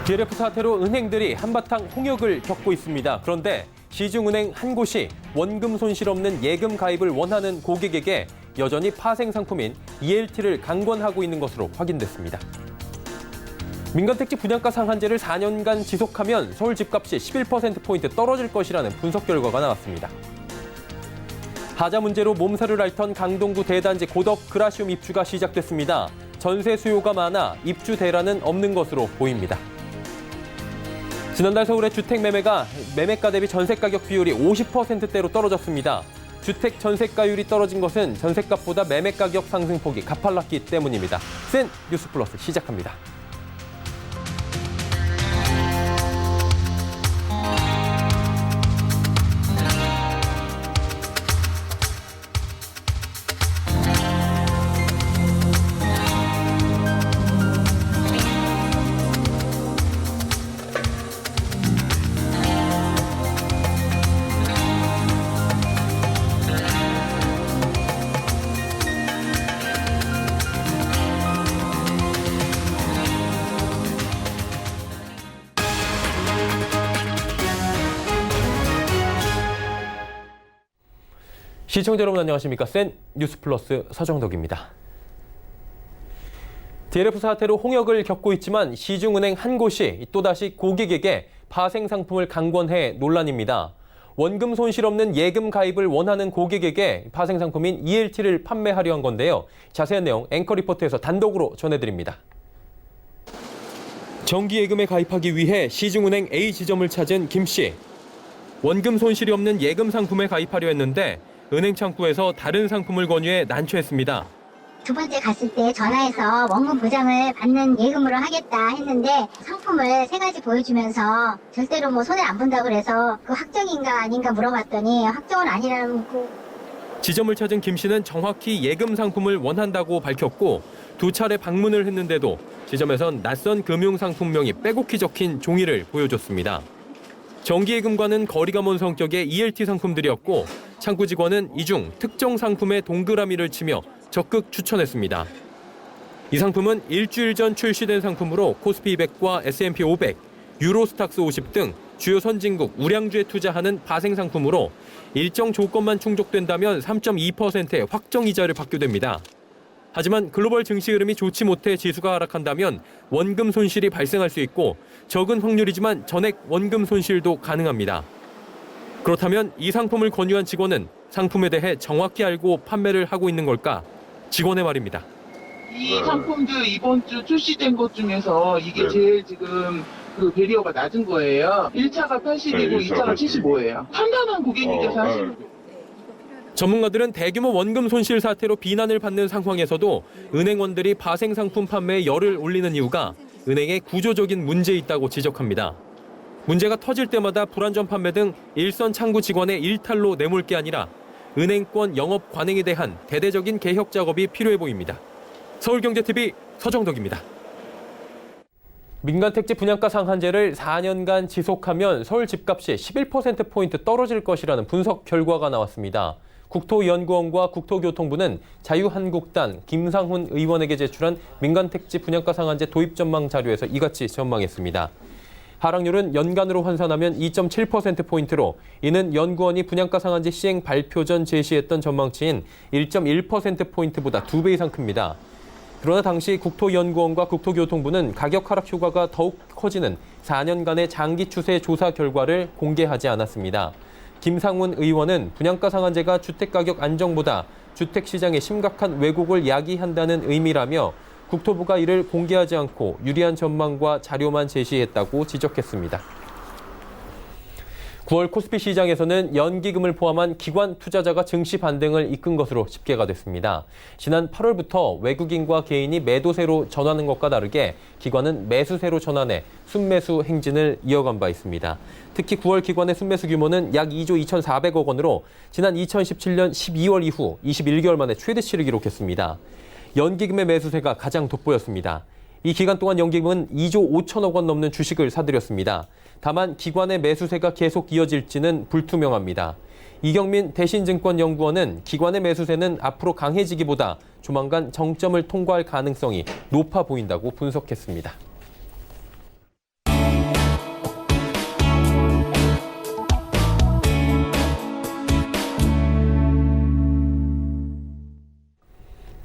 DLF 사태로 은행들이 한바탕 홍역을 겪고 있습니다. 그런데 시중은행 한 곳이 원금 손실 없는 예금 가입을 원하는 고객에게 여전히 파생 상품인 ELT를 강권하고 있는 것으로 확인됐습니다. 민간택지 분양가 상한제를 4년간 지속하면 서울 집값이 11%포인트 떨어질 것이라는 분석 결과가 나왔습니다. 하자 문제로 몸살을 앓던 강동구 대단지 고덕 그라시움 입주가 시작됐습니다. 전세 수요가 많아 입주 대란은 없는 것으로 보입니다. 지난달 서울의 주택 매매가 대비 전세가격 비율이 50%대로 떨어졌습니다. 주택 전세가율이 떨어진 것은 전세값보다 매매가격 상승폭이 가팔랐기 때문입니다. 센 뉴스 플러스 시작합니다. 시청자 여러분 안녕하십니까? 센 뉴스 플러스 서정덕입니다. DLF 사태로 홍역을 겪고 있지만 시중은행 한 곳이 또다시 고객에게 파생 상품을 강권해 논란입니다. 원금 손실 없는 예금 가입을 원하는 고객에게 파생 상품인 ELT를 판매하려 한 건데요. 자세한 내용 앵커 리포트에서 단독으로 전해드립니다. 정기예금에 가입하기 위해 시중은행 A 지점을 찾은 김 씨. 원금 손실이 없는 예금 상품에 가입하려 했는데 은행 창구에서 다른 상품을 권유해 난처했습니다. 두 번째 갔을 때 전화해서 원금 보장을 받는 예금으로 하겠다 했는데 상품을 세 가지 보여주면서 절대로 손해 안 본다고 그래서 그 확정인가 아닌가 물어봤더니 확정은 아니라는 거. 지점을 찾은 김 씨는 정확히 예금 상품을 원한다고 밝혔고 두 차례 방문을 했는데도 지점에선 낯선 금융상품명이 빼곡히 적힌 종이를 보여줬습니다. 정기예금과는 거리가 먼 성격의 ELT 상품들이었고 창구 직원은 이 중 특정 상품에 동그라미를 치며 적극 추천했습니다. 이 상품은 일주일 전 출시된 상품으로 코스피 200과 S&P 500, 유로스탁스 50 등 주요 선진국 우량주에 투자하는 파생 상품으로 일정 조건만 충족된다면 3.2%의 확정 이자를 받게 됩니다. 하지만 글로벌 증시 흐름이 좋지 못해 지수가 하락한다면 원금 손실이 발생할 수 있고 적은 확률이지만 전액 원금 손실도 가능합니다. 그렇다면 이 상품을 권유한 직원은 상품에 대해 정확히 알고 판매를 하고 있는 걸까? 직원의 말입니다. 이 상품들 이번 주 출시된 것 중에서 이게 제일 지금 그 배리어가 낮은 거예요. 1차가 80이고 2차가 75예요. 판단한 고객님께서 하시는 거예요. 전문가들은 대규모 원금 손실 사태로 비난을 받는 상황에서도 은행원들이 파생 상품 판매에 열을 올리는 이유가 은행에 구조적인 문제 있다고 지적합니다. 문제가 터질 때마다 불안전 판매 등 일선 창구 직원의 일탈로 내몰 게 아니라 은행권 영업 관행에 대한 대대적인 개혁 작업이 필요해 보입니다. 서울경제TV 서정덕입니다. 민간택지 분양가 상한제를 4년간 지속하면 서울 집값이 11%포인트 떨어질 것이라는 분석 결과가 나왔습니다. 국토연구원과 국토교통부는 자유한국당 김상훈 의원에게 제출한 민간택지 분양가 상한제 도입 전망 자료에서 이같이 전망했습니다. 하락률은 연간으로 환산하면 2.7%포인트로 이는 연구원이 분양가 상한제 시행 발표 전 제시했던 전망치인 1.1%포인트보다 2배 이상 큽니다. 그러나 당시 국토연구원과 국토교통부는 가격 하락 효과가 더욱 커지는 4년간의 장기 추세 조사 결과를 공개하지 않았습니다. 김상훈 의원은 분양가 상한제가 주택가격 안정보다 주택시장의 심각한 왜곡을 야기한다는 의미라며 국토부가 이를 공개하지 않고 유리한 전망과 자료만 제시했다고 지적했습니다. 9월 코스피 시장에서는 연기금을 포함한 기관 투자자가 증시 반등을 이끈 것으로 집계가 됐습니다. 지난 8월부터 외국인과 개인이 매도세로 전하는 것과 다르게 기관은 매수세로 전환해 순매수 행진을 이어간 바 있습니다. 특히 9월 기관의 순매수 규모는 약 2조 2,400억 원으로 지난 2017년 12월 이후 21개월 만에 최대치를 기록했습니다. 연기금의 매수세가 가장 돋보였습니다. 이 기간 동안 연기금은 2조 5천억 원 넘는 주식을 사들였습니다. 다만 기관의 매수세가 계속 이어질지는 불투명합니다. 이경민 대신증권연구원은 기관의 매수세는 앞으로 강해지기보다 조만간 정점을 통과할 가능성이 높아 보인다고 분석했습니다.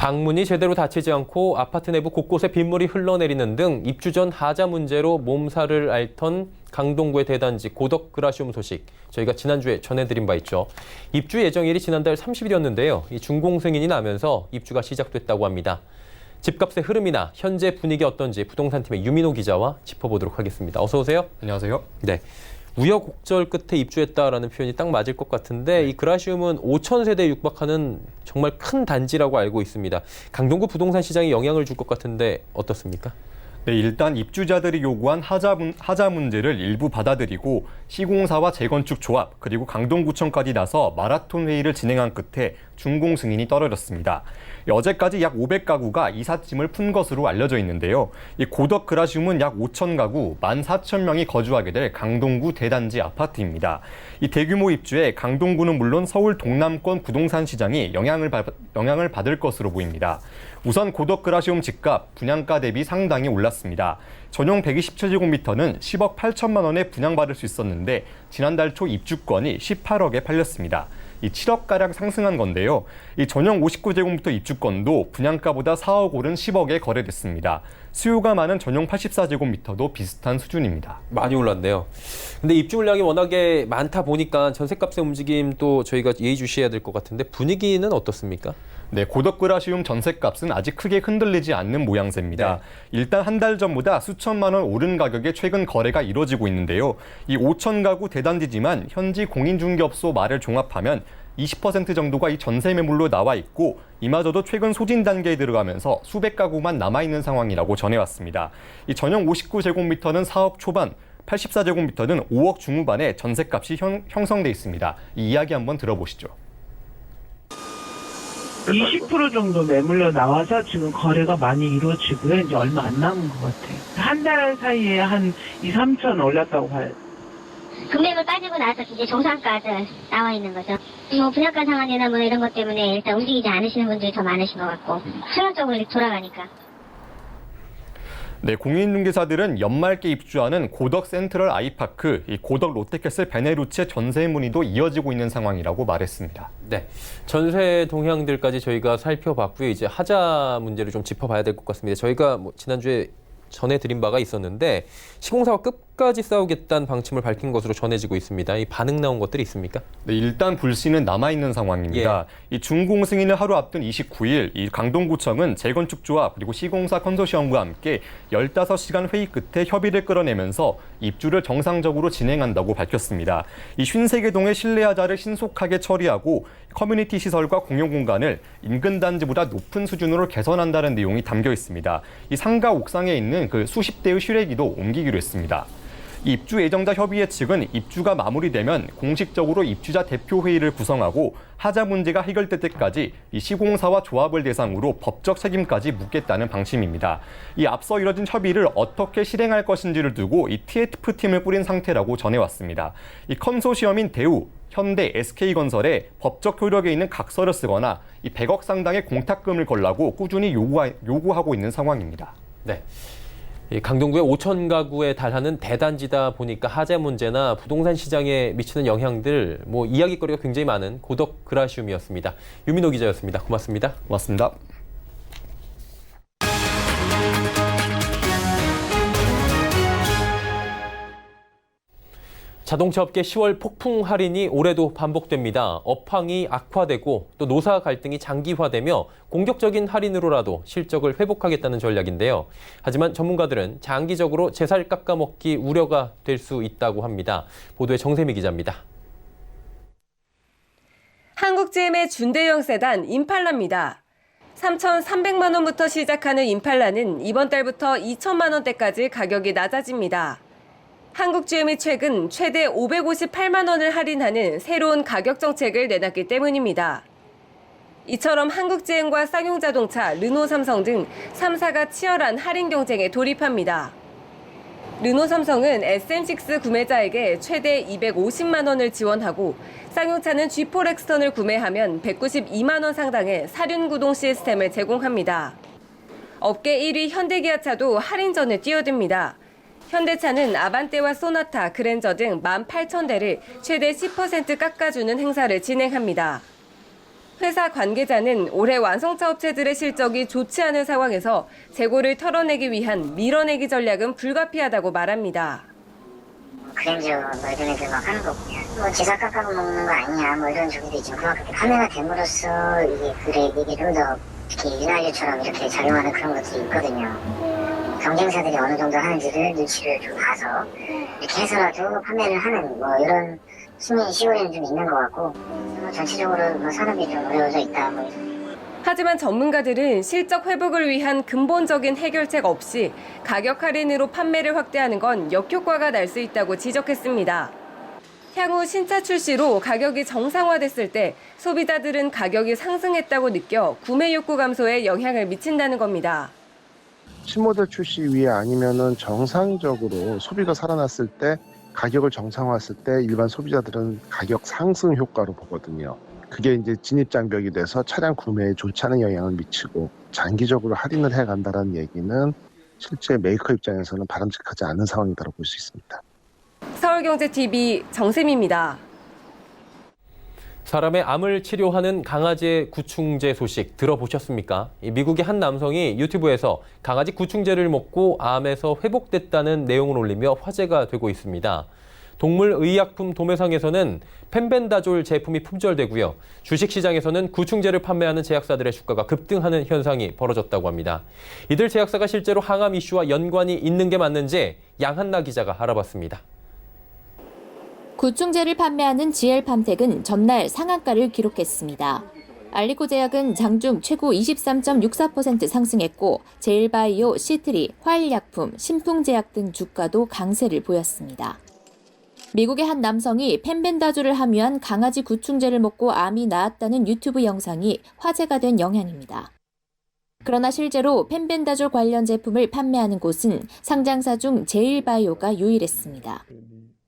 방문이 제대로 닫히지 않고 아파트 내부 곳곳에 빗물이 흘러내리는 등 입주 전 하자 문제로 몸살을 앓던 강동구의 대단지 고덕 그라시움 소식 저희가 지난주에 전해드린 바 있죠. 입주 예정일이 지난달 30일이었는데요. 이 준공 승인이 나면서 입주가 시작됐다고 합니다. 집값의 흐름이나 현재 분위기 어떤지 부동산팀의 유민호 기자와 짚어보도록 하겠습니다. 어서 오세요. 안녕하세요. 네. 우여곡절 끝에 입주했다라는 표현이 딱 맞을 것 같은데 이 그라시움은 5천 세대에 육박하는 정말 큰 단지라고 알고 있습니다. 강동구 부동산 시장에 영향을 줄 것 같은데 어떻습니까? 네, 일단 입주자들이 요구한 하자 문제를 일부 받아들이고 시공사와 재건축 조합 그리고 강동구청까지 나서 마라톤 회의를 진행한 끝에 준공 승인이 떨어졌습니다. 어제까지 약 500가구가 이삿짐을 푼 것으로 알려져 있는데요. 이 고덕 그라시움은 약 5천 가구, 14,000명이 거주하게 될 강동구 대단지 아파트입니다. 이 대규모 입주에 강동구는 물론 서울 동남권 부동산 시장이 영향을 받을 것으로 보입니다. 우선 고덕 그라시움 집값 분양가 대비 상당히 올랐습니다. 전용 127제곱미터는 10억 8천만 원에 분양받을 수 있었는데 지난달 초 입주권이 18억에 팔렸습니다. 이 7억가량 상승한 건데요. 이 전용 59제곱미터 입주권도 분양가보다 4억 오른 10억에 거래됐습니다. 수요가 많은 전용 84제곱미터도 비슷한 수준입니다. 많이 올랐네요. 근데 입주 물량이 워낙에 많다 보니까 전셋값의 움직임도 저희가 예의주시해야 될 것 같은데 분위기는 어떻습니까? 네, 고덕 그라시움 전셋값은 아직 크게 흔들리지 않는 모양새입니다. 네. 일단 한 달 전보다 수천만 원 오른 가격에 최근 거래가 이뤄지고 있는데요. 이 5천 가구 대단지지만 현지 공인중개업소 말을 종합하면 20% 정도가 이 전세 매물로 나와 있고 이마저도 최근 소진 단계에 들어가면서 수백 가구만 남아있는 상황이라고 전해왔습니다. 이 전용 59제곱미터는 4억 초반, 84제곱미터는 5억 중후반에 전셋값이 형성돼 있습니다. 이 이야기 한번 들어보시죠. 20% 정도 매물로 나와서 지금 거래가 많이 이루어지고요. 이제 얼마 안 남은 것 같아요. 한 달 사이에 한 2, 3천 올랐다고 봐요. 금액을 빠지고 나서 이제 정상가도 나와 있는 거죠. 뭐 분양가 상한이나 뭐 이런 것 때문에 일단 움직이지 않으시는 분들이 더 많으신 것 같고 순환적으로 돌아가니까. 네, 공인중개사들은 연말께 입주하는 고덕 센트럴 아이파크, 이 고덕 롯데캐슬 베네루츠의 전세 문의도 이어지고 있는 상황이라고 말했습니다. 네, 전세 동향들까지 저희가 살펴봤고요. 이제 하자 문제를 좀 짚어봐야 될 것 같습니다. 저희가 지난주에 전해드린 바가 있었는데 시공사와 끝까지 싸우겠다는 방침을 밝힌 것으로 전해지고 있습니다. 이 반응 나온 것들이 있습니까? 네, 일단 불씨는 남아있는 상황입니다. 이 준공 승인을 하루 앞둔 29일 이 강동구청은 재건축조합 그리고 시공사 컨소시엄과 함께 15시간 회의 끝에 협의를 끌어내면서 입주를 정상적으로 진행한다고 밝혔습니다. 이 53개 동의 실내하자를 신속하게 처리하고 커뮤니티 시설과 공용 공간을 인근 단지보다 높은 수준으로 개선한다는 내용이 담겨 있습니다. 이 상가 옥상에 있는 그 수십 대의 슈레기도 옮기기로 했습니다. 입주 예정자 협의회 측은 입주가 마무리되면 공식적으로 입주자 대표회의를 구성하고 하자 문제가 해결될 때까지 이 시공사와 조합을 대상으로 법적 책임까지 묻겠다는 방침입니다. 이 앞서 이뤄진 협의를 어떻게 실행할 것인지를 두고 이 TF팀을 꾸린 상태라고 전해왔습니다. 이 컨소시엄인 대우, 현대, SK건설에 법적 효력에 있는 각서를 쓰거나 이 100억 상당의 공탁금을 걸라고 꾸준히 요구하고 있는 상황입니다. 네. 강동구의 5천 가구에 달하는 대단지다 보니까 하자 문제나 부동산 시장에 미치는 영향들 이야기거리가 굉장히 많은 고덕 그라시움이었습니다. 유민호 기자였습니다. 고맙습니다. 고맙습니다. 자동차 업계 10월 폭풍 할인이 올해도 반복됩니다. 업황이 악화되고 또 노사 갈등이 장기화되며 공격적인 할인으로라도 실적을 회복하겠다는 전략인데요. 하지만 전문가들은 장기적으로 제살 깎아먹기 우려가 될 수 있다고 합니다. 보도에 정세미 기자입니다. 한국GM의 준대형 세단 임팔라입니다. 3,300만 원부터 시작하는 임팔라는 이번 달부터 2천만 원대까지 가격이 낮아집니다. 한국GM이 최근 최대 558만 원을 할인하는 새로운 가격 정책을 내놨기 때문입니다. 이처럼 한국GM과 쌍용자동차, 르노삼성 등 3사가 치열한 할인 경쟁에 돌입합니다. 르노삼성은 SM6 구매자에게 최대 250만 원을 지원하고 쌍용차는 G4 렉스턴을 구매하면 192만 원 상당의 사륜 구동 시스템을 제공합니다. 업계 1위 현대기아차도 할인전에 뛰어듭니다. 현대차는 아반떼와 소나타, 그랜저 등 18,000대를 최대 10% 깎아주는 행사를 진행합니다. 회사 관계자는 올해 완성차 업체들의 실적이 좋지 않은 상황에서 재고를 털어내기 위한 밀어내기 전략은 불가피하다고 말합니다. 그랜저 뭐 이런 애들 막 하는 거 보면 뭐 지사 깎아고 먹는 거 아니냐 뭐 이런 저기도 있지만 그만큼 판매가 됨으로써 이게 좀 더 특히 윤활유처럼 이렇게 작용하는 그런 것들이 있거든요. 경쟁사들이 어느 정도 하는지를 눈치를 좀 봐서 이렇게 해서라도 판매를 하는 뭐 이런 시골에는 좀 있는 것 같고 전체적으로 뭐 산업이 좀 어려워져 있다 뭐. 하지만 전문가들은 실적 회복을 위한 근본적인 해결책 없이 가격 할인으로 판매를 확대하는 건 역효과가 날 수 있다고 지적했습니다. 향후 신차 출시로 가격이 정상화됐을 때 소비자들은 가격이 상승했다고 느껴 구매 욕구 감소에 영향을 미친다는 겁니다. 신모델 출시 위에 아니면은 정상적으로 소비가 살아났을 때 가격을 정상화했을 때 일반 소비자들은 가격 상승 효과로 보거든요. 그게 이제 진입장벽이 돼서 차량 구매에 좋지 않은 영향을 미치고 장기적으로 할인을 해간다는 얘기는 실제 메이커 입장에서는 바람직하지 않은 상황이라고 볼 수 있습니다. 서울경제TV 정샘입니다. 사람의 암을 치료하는 강아지의 구충제 소식 들어보셨습니까? 미국의 한 남성이 유튜브에서 강아지 구충제를 먹고 암에서 회복됐다는 내용을 올리며 화제가 되고 있습니다. 동물의약품 도매상에서는 펜벤다졸 제품이 품절되고요. 주식시장에서는 구충제를 판매하는 제약사들의 주가가 급등하는 현상이 벌어졌다고 합니다. 이들 제약사가 실제로 항암 이슈와 연관이 있는 게 맞는지 양한나 기자가 알아봤습니다. 구충제를 판매하는 GL팜텍은 전날 상한가를 기록했습니다. 알리코 제약은 장중 최고 23.64% 상승했고 제일바이오, 시트리, 화일약품, 신풍제약 등 주가도 강세를 보였습니다. 미국의 한 남성이 펜벤다졸을 함유한 강아지 구충제를 먹고 암이 나았다는 유튜브 영상이 화제가 된 영향입니다. 그러나 실제로 펜벤다졸 관련 제품을 판매하는 곳은 상장사 중 제일바이오가 유일했습니다.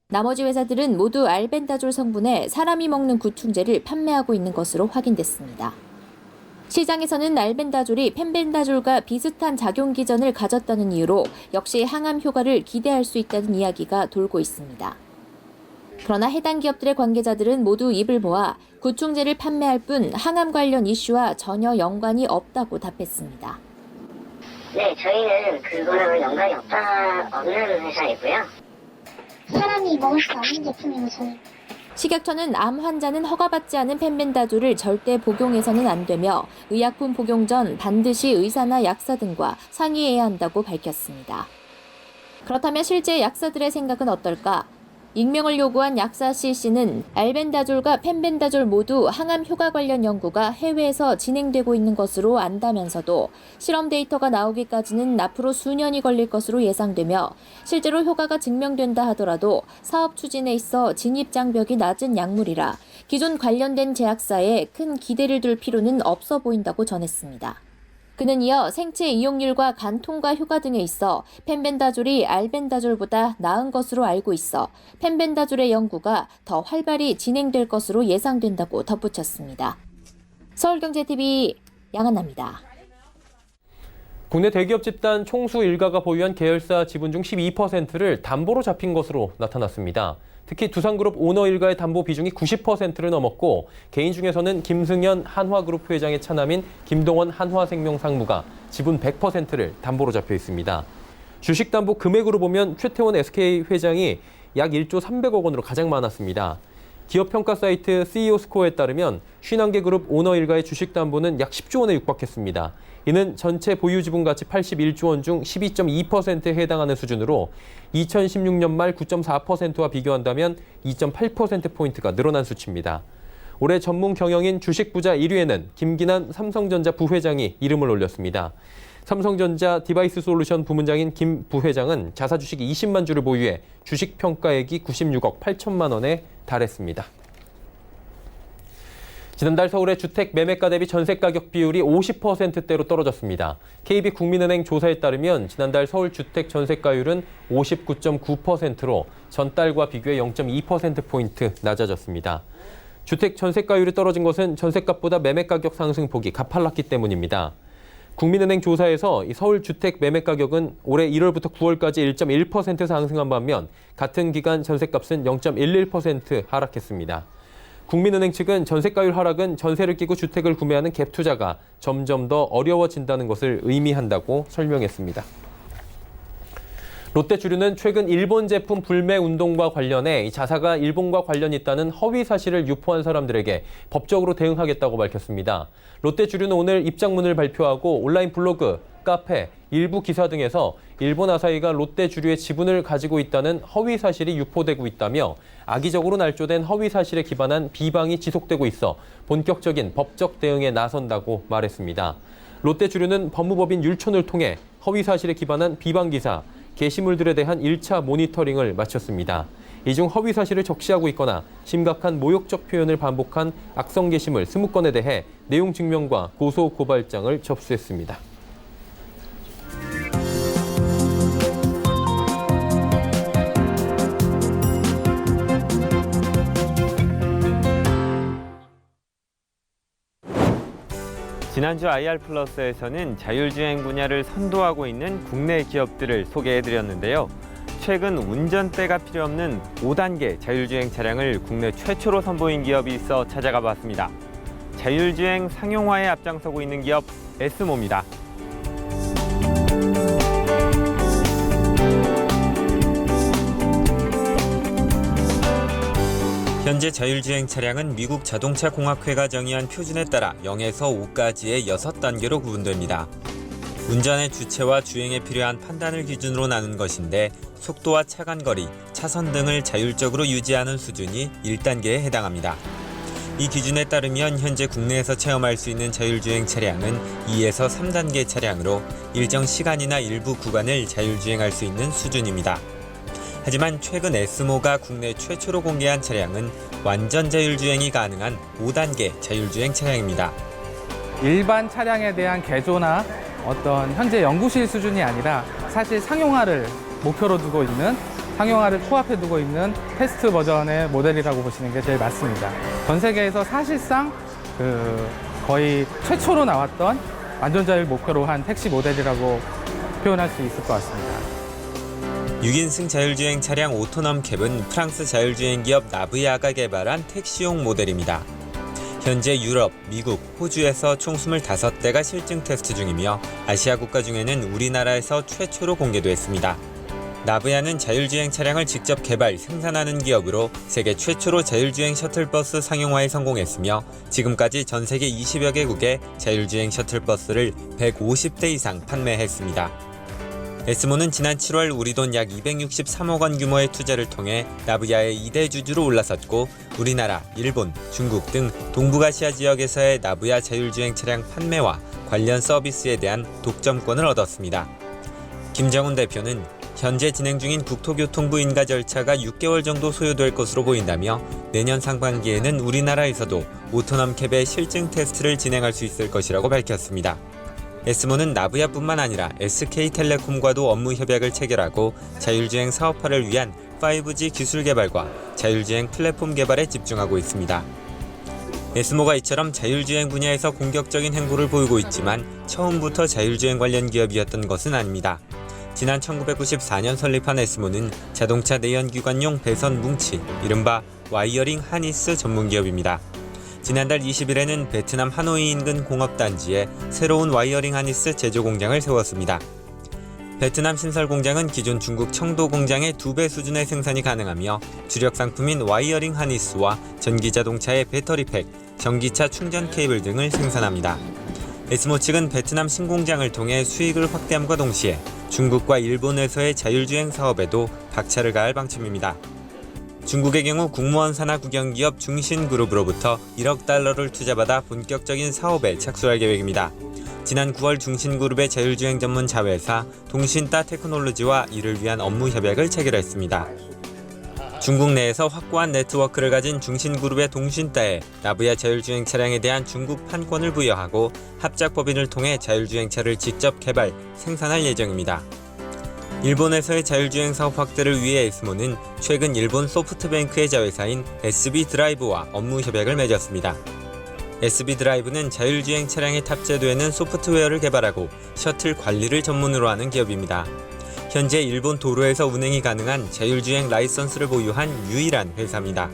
나머지 회사들은 모두 알벤다졸 성분의 사람이 먹는 구충제를 판매하고 있는 것으로 확인됐습니다. 시장에서는 알벤다졸이 펜벤다졸과 비슷한 작용 기전을 가졌다는 이유로 역시 항암 효과를 기대할 수 있다는 이야기가 돌고 있습니다. 그러나 해당 기업들의 관계자들은 모두 입을 모아 구충제를 판매할 뿐 항암 관련 이슈와 전혀 연관이 없다고 답했습니다. 네, 저희는 그거랑 연관이 없는 회사이고요. 사람이 먹을 수 없는 제품이고 저희. 식약처는 암 환자는 허가받지 않은 펜벤다졸을 절대 복용해서는 안 되며 의약품 복용 전 반드시 의사나 약사 등과 상의해야 한다고 밝혔습니다. 그렇다면 실제 약사들의 생각은 어떨까? 익명을 요구한 약사 C씨는 알벤다졸과 펜벤다졸 모두 항암 효과 관련 연구가 해외에서 진행되고 있는 것으로 안다면서도 실험 데이터가 나오기까지는 앞으로 수년이 걸릴 것으로 예상되며 실제로 효과가 증명된다 하더라도 사업 추진에 있어 진입 장벽이 낮은 약물이라 기존 관련된 제약사에 큰 기대를 둘 필요는 없어 보인다고 전했습니다. 그는 이어 생체 이용률과 간 통과 효과 등에 있어 펜벤다졸이 알벤다졸보다 나은 것으로 알고 있어 펜벤다졸의 연구가 더 활발히 진행될 것으로 예상된다고 덧붙였습니다. 서울경제TV 양한나입니다. 국내 대기업 집단 총수 일가가 보유한 계열사 지분 중 12%를 담보로 잡힌 것으로 나타났습니다. 특히 두산그룹 오너 일가의 담보 비중이 90%를 넘었고 개인 중에서는 김승현 한화그룹 회장의 차남인 김동원 한화생명 상무가 지분 100%를 담보로 잡혀 있습니다. 주식담보 금액으로 보면 최태원 SK 회장이 약 1조 300억 원으로 가장 많았습니다. 기업평가 사이트 CEO 스코어에 따르면 신한계 그룹 오너 일가의 주식담보는 약 10조 원에 육박했습니다. 이는 전체 보유 지분 가치 81조 원 중 12.2%에 해당하는 수준으로 2016년 말 9.4%와 비교한다면 2.8%포인트가 늘어난 수치입니다. 올해 전문 경영인 주식부자 1위에는 김기난 삼성전자 부회장이 이름을 올렸습니다. 삼성전자 디바이스 솔루션 부문장인 김 부회장은 자사주식 20만 주를 보유해 주식 평가액이 96억 8천만 원에 달했습니다. 지난달 서울의 주택 매매가 대비 전세 가격 비율이 50%대로 떨어졌습니다. KB국민은행 조사에 따르면 지난달 서울 주택 전세가율은 59.9%로 전달과 비교해 0.2%포인트 낮아졌습니다. 주택 전세가율이 떨어진 것은 전세값보다 매매가격 상승폭이 가팔랐기 때문입니다. 국민은행 조사에서 서울 주택 매매가격은 올해 1월부터 9월까지 1.1% 상승한 반면 같은 기간 전세값은 0.11% 하락했습니다. 국민은행 측은 전세가율 하락은 전세를 끼고 주택을 구매하는 갭 투자가 점점 더 어려워진다는 것을 의미한다고 설명했습니다. 롯데주류는 최근 일본 제품 불매 운동과 관련해 자사가 일본과 관련이 있다는 허위 사실을 유포한 사람들에게 법적으로 대응하겠다고 밝혔습니다. 롯데주류는 오늘 입장문을 발표하고 온라인 블로그, 카페, 일부 기사 등에서 일본 아사히가 롯데주류의 지분을 가지고 있다는 허위 사실이 유포되고 있다며 악의적으로 날조된 허위 사실에 기반한 비방이 지속되고 있어 본격적인 법적 대응에 나선다고 말했습니다. 롯데주류는 법무법인 율촌을 통해 허위 사실에 기반한 비방 기사, 게시물들에 대한 1차 모니터링을 마쳤습니다. 이 중 허위 사실을 적시하고 있거나 심각한 모욕적 표현을 반복한 악성 게시물 20건에 대해 내용 증명과 고소 고발장을 접수했습니다. 지난주 IR 플러스에서는 자율주행 분야를 선도하고 있는 국내 기업들을 소개해드렸는데요. 최근 운전대가 필요 없는 5단계 자율주행 차량을 국내 최초로 선보인 기업이 있어 찾아가 봤습니다. 자율주행 상용화에 앞장서고 있는 기업 에스모입니다. 현재 자율주행 차량은 미국 자동차공학회가 정의한 표준에 따라 0에서 5까지의 6단계로 구분됩니다. 운전의 주체와 주행에 필요한 판단을 기준으로 나눈 것인데 속도와 차간거리, 차선 등을 자율적으로 유지하는 수준이 1단계에 해당합니다. 이 기준에 따르면 현재 국내에서 체험할 수 있는 자율주행 차량은 2에서 3단계 차량으로 일정 시간이나 일부 구간을 자율주행할 수 있는 수준입니다. 하지만 최근 에스모가 국내 최초로 공개한 차량은 완전 자율주행이 가능한 5단계 자율주행 차량입니다. 일반 차량에 대한 개조나 어떤 현재 연구실 수준이 아니라 사실 상용화를 목표로 두고 있는, 상용화를 코앞에 두고 있는 테스트 버전의 모델이라고 보시는 게 제일 맞습니다. 전 세계에서 사실상 거의 최초로 나왔던 완전 자율 목표로 한 택시 모델이라고 표현할 수 있을 것 같습니다. 6인승 자율주행 차량 오토넘 캡은 프랑스 자율주행 기업 나브야가 개발한 택시용 모델입니다. 현재 유럽, 미국, 호주에서 총 25대가 실증 테스트 중이며 아시아 국가 중에는 우리나라에서 최초로 공개됐습니다. 나브야는 자율주행 차량을 직접 개발, 생산하는 기업으로 세계 최초로 자율주행 셔틀버스 상용화에 성공했으며 지금까지 전 세계 20여 개국에 자율주행 셔틀버스를 150대 이상 판매했습니다. 에스모는 지난 7월 우리 돈 약 263억 원 규모의 투자를 통해 나브야의 2대 주주로 올라섰고 우리나라, 일본, 중국 등 동북아시아 지역에서의 나브야 자율주행 차량 판매와 관련 서비스에 대한 독점권을 얻었습니다. 김정훈 대표는 현재 진행 중인 국토교통부 인가 절차가 6개월 정도 소요될 것으로 보인다며 내년 상반기에는 우리나라에서도 오토넘 캡의 실증 테스트를 진행할 수 있을 것이라고 밝혔습니다. 에스모는 나브야뿐만 아니라 SK텔레콤과도 업무 협약을 체결하고 자율주행 사업화를 위한 5G 기술 개발과 자율주행 플랫폼 개발에 집중하고 있습니다. 에스모가 이처럼 자율주행 분야에서 공격적인 행보를 보이고 있지만 처음부터 자율주행 관련 기업이었던 것은 아닙니다. 지난 1994년 설립한 에스모는 자동차 내연기관용 배선 뭉치, 이른바 와이어링 하니스 전문기업입니다. 지난달 20일에는 베트남 하노이 인근 공업단지에 새로운 와이어링 하니스 제조 공장을 세웠습니다. 베트남 신설 공장은 기존 중국 청도 공장의 2배 수준의 생산이 가능하며 주력 상품인 와이어링 하니스와 전기자동차의 배터리팩, 전기차 충전 케이블 등을 생산합니다. 에스모 측은 베트남 신공장을 통해 수익을 확대함과 동시에 중국과 일본에서의 자율주행 사업에도 박차를 가할 방침입니다. 중국의 경우 국무원 산하 국영기업 중신그룹으로부터 1억 달러를 투자받아 본격적인 사업에 착수할 계획입니다. 지난 9월 중신그룹의 자율주행 전문 자회사 동신따 테크놀로지와 이를 위한 업무 협약을 체결했습니다. 중국 내에서 확고한 네트워크를 가진 중신그룹의 동신따에 나브야 자율주행 차량에 대한 중국 판권을 부여하고 합작법인을 통해 자율주행차를 직접 개발, 생산할 예정입니다. 일본에서의 자율주행 사업 확대를 위해 에스모는 최근 일본 소프트뱅크의 자회사인 SB드라이브와 업무 협약을 맺었습니다. SB드라이브는 자율주행 차량에 탑재되는 소프트웨어를 개발하고 셔틀 관리를 전문으로 하는 기업입니다. 현재 일본 도로에서 운행이 가능한 자율주행 라이선스를 보유한 유일한 회사입니다.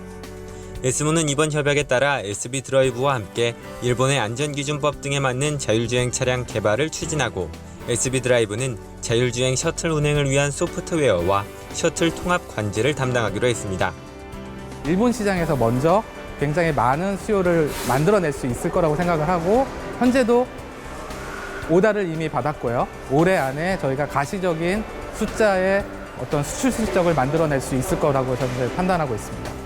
S모는 이번 협약에 따라 SB 드라이브와 함께 일본의 안전기준법 등에 맞는 자율주행 차량 개발을 추진하고 SB 드라이브는 자율주행 셔틀 운행을 위한 소프트웨어와 셔틀 통합 관제를 담당하기로 했습니다. 일본 시장에서 먼저 굉장히 많은 수요를 만들어낼 수 있을 거라고 생각을 하고 현재도 오더를 이미 받았고요. 올해 안에 저희가 가시적인 숫자의 어떤 수출 실적을 만들어낼 수 있을 거라고 저는 판단하고 있습니다.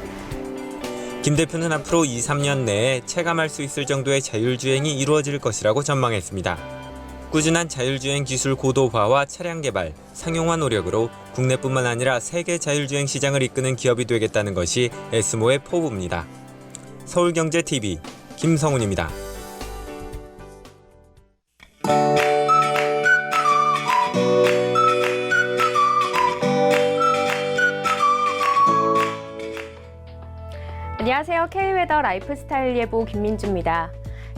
김 대표는 앞으로 2, 3년 내에 체감할 수 있을 정도의 자율주행이 이루어질 것이라고 전망했습니다. 꾸준한 자율주행 기술 고도화와 차량 개발, 상용화 노력으로 국내뿐만 아니라 세계 자율주행 시장을 이끄는 기업이 되겠다는 것이 S모의 포부입니다. 서울경제TV 김성훈입니다. 안녕하세요. K웨더 라이프스타일 예보 김민주입니다.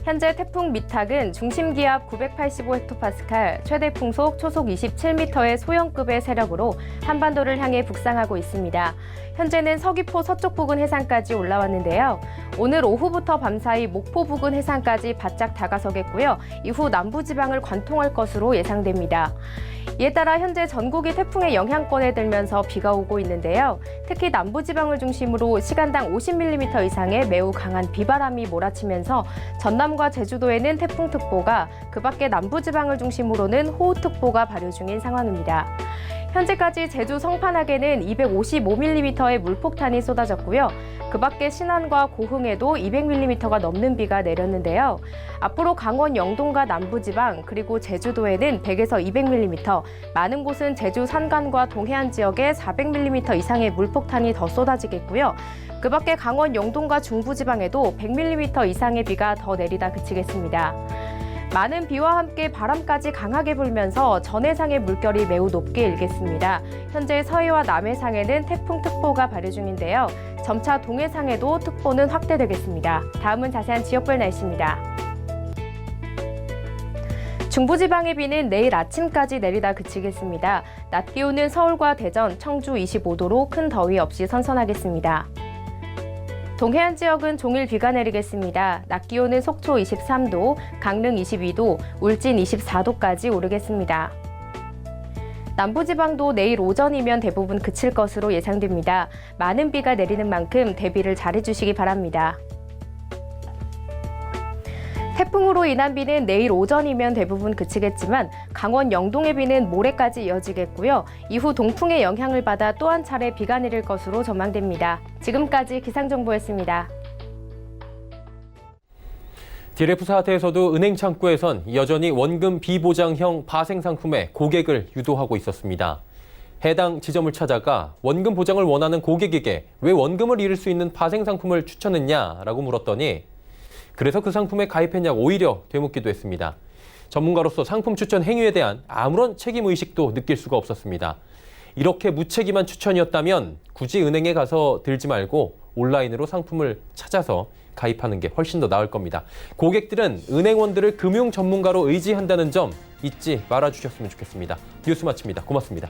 현재 태풍 미탁은 중심 기압 985헥토파스칼, 최대 풍속 초속 27m의 소형급의 세력으로 한반도를 향해 북상하고 있습니다. 현재는 서귀포 서쪽 부근 해상까지 올라왔는데요. 오늘 오후부터 밤사이 목포 부근 해상까지 바짝 다가서겠고요. 이후 남부지방을 관통할 것으로 예상됩니다. 이에 따라 현재 전국이 태풍의 영향권에 들면서 비가 오고 있는데요. 특히 남부지방을 중심으로 시간당 50mm 이상의 매우 강한 비바람이 몰아치면서 전남과 제주도에는 태풍특보가, 그 밖에 남부지방을 중심으로는 호우특보가 발효 중인 상황입니다. 현재까지 제주 성판악에는 255mm의 물폭탄이 쏟아졌고요. 그 밖에 신안과 고흥에도 200mm가 넘는 비가 내렸는데요. 앞으로 강원 영동과 남부지방 그리고 제주도에는 100에서 200mm, 많은 곳은 제주 산간과 동해안 지역에 400mm 이상의 물폭탄이 더 쏟아지겠고요. 그 밖에 강원 영동과 중부지방에도 100mm 이상의 비가 더 내리다 그치겠습니다. 많은 비와 함께 바람까지 강하게 불면서 전해상의 물결이 매우 높게 일겠습니다. 현재 서해와 남해상에는 태풍특보가 발효 중인데요. 점차 동해상에도 특보는 확대되겠습니다. 다음은 자세한 지역별 날씨입니다. 중부지방의 비는 내일 아침까지 내리다 그치겠습니다. 낮 기온은 서울과 대전, 청주 25도로 큰 더위 없이 선선하겠습니다. 동해안 지역은 종일 비가 내리겠습니다. 낮 기온은 속초 23도, 강릉 22도, 울진 24도까지 오르겠습니다. 남부지방도 내일 오전이면 대부분 그칠 것으로 예상됩니다. 많은 비가 내리는 만큼 대비를 잘해주시기 바랍니다. 태풍으로 인한 비는 내일 오전이면 대부분 그치겠지만 강원 영동의 비는 모레까지 이어지겠고요. 이후 동풍의 영향을 받아 또 한 차례 비가 내릴 것으로 전망됩니다. 지금까지 기상정보였습니다. 디레프 사태에서도 은행 창구에선 여전히 원금 비보장형 파생 상품에 고객을 유도하고 있었습니다. 해당 지점을 찾아가 원금 보장을 원하는 고객에게 왜 원금을 잃을 수 있는 파생 상품을 추천했냐라고 물었더니 그래서 그 상품에 가입했냐고 오히려 되묻기도 했습니다. 전문가로서 상품 추천 행위에 대한 아무런 책임의식도 느낄 수가 없었습니다. 이렇게 무책임한 추천이었다면 굳이 은행에 가서 들지 말고 온라인으로 상품을 찾아서 가입하는 게 훨씬 더 나을 겁니다. 고객들은 은행원들을 금융 전문가로 의지한다는 점 잊지 말아주셨으면 좋겠습니다. 뉴스 마칩니다. 고맙습니다.